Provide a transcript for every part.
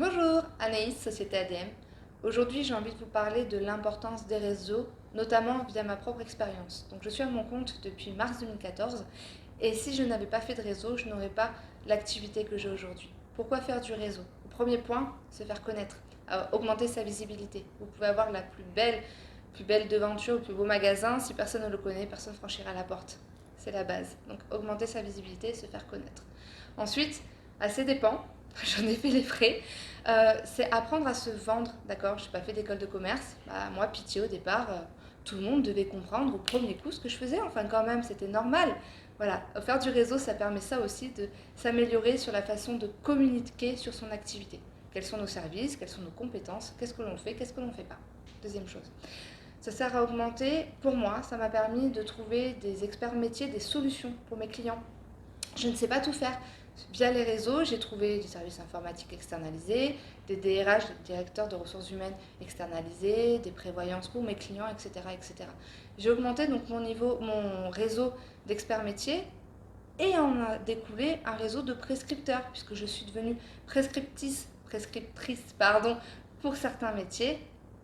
Bonjour, Anaïs, Société ADM. Aujourd'hui, j'ai envie de vous parler de l'importance des réseaux, notamment via ma propre expérience. Donc, je suis à mon compte depuis mars 2014 et si je n'avais pas fait de réseau, je n'aurais pas l'activité que j'ai aujourd'hui. Pourquoi faire du réseau? Le premier point, se faire connaître, augmenter sa visibilité. Vous pouvez avoir la plus belle devanture, le plus beau magasin, si personne ne le connaît, personne ne franchira la porte. C'est la base. Donc, augmenter sa visibilité et se faire connaître. Ensuite, à ses dépens, j'en ai fait les frais. C'est apprendre à se vendre, d'accord. Je n'ai pas fait d'école de commerce. Bah, moi, pitié au départ, tout le monde devait comprendre au premier coup ce que je faisais. Enfin, quand même, c'était normal. Voilà, faire du réseau, ça permet ça aussi de s'améliorer sur la façon de communiquer sur son activité. Quels sont nos services, quelles sont nos compétences, qu'est-ce que l'on fait, qu'est-ce que l'on ne fait pas. Deuxième chose. Ça sert à augmenter, pour moi, ça m'a permis de trouver des experts métiers, des solutions pour mes clients. Je ne sais pas tout faire. Via les réseaux, j'ai trouvé du service informatique externalisé, des DRH, des directeurs de ressources humaines externalisés, des prévoyances pour mes clients, etc. etc. J'ai augmenté donc mon réseau d'experts métiers et en a découlé un réseau de prescripteurs, puisque je suis devenue prescriptrice pour certains métiers.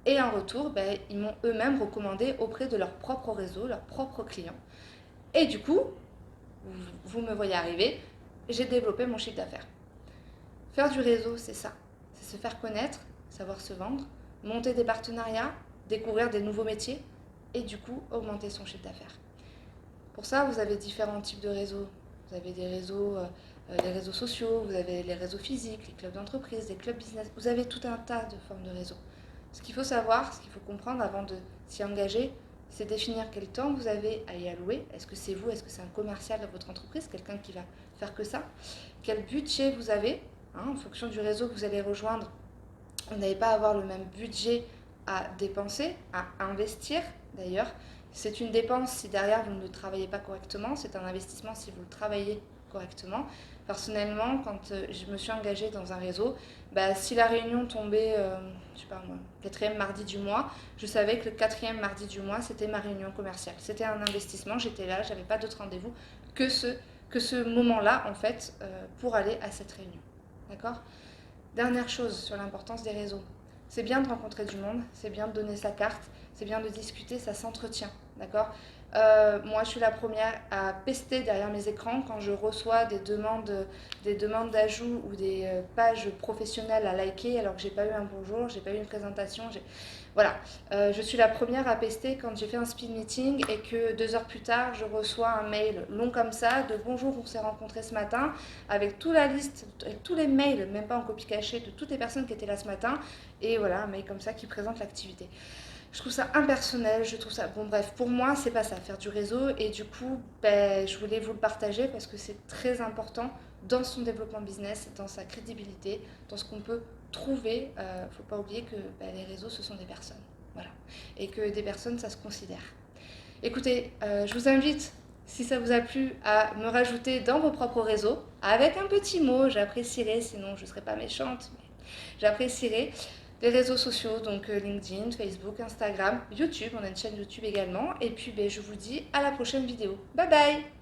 Et en retour, ils m'ont eux-mêmes recommandé auprès de leur propre réseau, leurs propres clients. Et du coup, vous me voyez arriver, j'ai développé mon chiffre d'affaires. Faire du réseau, c'est ça. C'est se faire connaître, savoir se vendre, monter des partenariats, découvrir des nouveaux métiers et du coup augmenter son chiffre d'affaires. Pour ça, vous avez différents types de réseaux. Vous avez des réseaux sociaux, vous avez les réseaux physiques, les clubs d'entreprise, les clubs business. Vous avez tout un tas de formes de réseaux. Ce qu'il faut savoir, ce qu'il faut comprendre avant de s'y engager, c'est définir quel temps vous avez à y allouer. Est-ce que c'est vous, est-ce que c'est un commercial de votre entreprise, quelqu'un qui va faire que ça? Quel budget vous avez, en fonction du réseau que vous allez rejoindre. Vous n'allez pas avoir le même budget à dépenser, à investir d'ailleurs. C'est une dépense si derrière vous ne le travaillez pas correctement, c'est un investissement si vous le travaillez correctement. Personnellement, quand je me suis engagée dans un réseau, si la réunion tombait, je sais pas moi, quatrième mardi du mois, je savais que le quatrième mardi du mois, c'était ma réunion commerciale. C'était un investissement, j'étais là, j'avais pas d'autre rendez-vous que ce moment-là, en fait, pour aller à cette réunion. D'accord? Dernière chose sur l'importance des réseaux. C'est bien de rencontrer du monde, c'est bien de donner sa carte, c'est bien de discuter, ça s'entretient, d'accord. Moi, je suis la première à pester derrière mes écrans quand je reçois des demandes d'ajout ou des pages professionnelles à liker alors que j'ai pas eu un bonjour, j'ai pas eu une présentation. Voilà, je suis la première à pester quand j'ai fait un speed meeting et que 2 heures plus tard, je reçois un mail long comme ça de bonjour, on s'est rencontrés ce matin, avec toute la liste, avec tous les mails, même pas en copie cachée, de toutes les personnes qui étaient là ce matin, et voilà, un mail comme ça qui présente l'activité. Je trouve ça impersonnel, je trouve ça... Bon bref, pour moi, c'est pas ça, faire du réseau, et du coup, je voulais vous le partager parce que c'est très important dans son développement business, dans sa crédibilité, dans ce qu'on peut trouver. Faut pas oublier que les réseaux, ce sont des personnes, voilà, et que des personnes, ça se considère. Écoutez, je vous invite, si ça vous a plu, à me rajouter dans vos propres réseaux, avec un petit mot, j'apprécierais, sinon je ne serais pas méchante, mais j'apprécierais. Les réseaux sociaux, donc LinkedIn, Facebook, Instagram, YouTube, on a une chaîne YouTube également. Et puis je vous dis à la prochaine vidéo. Bye bye!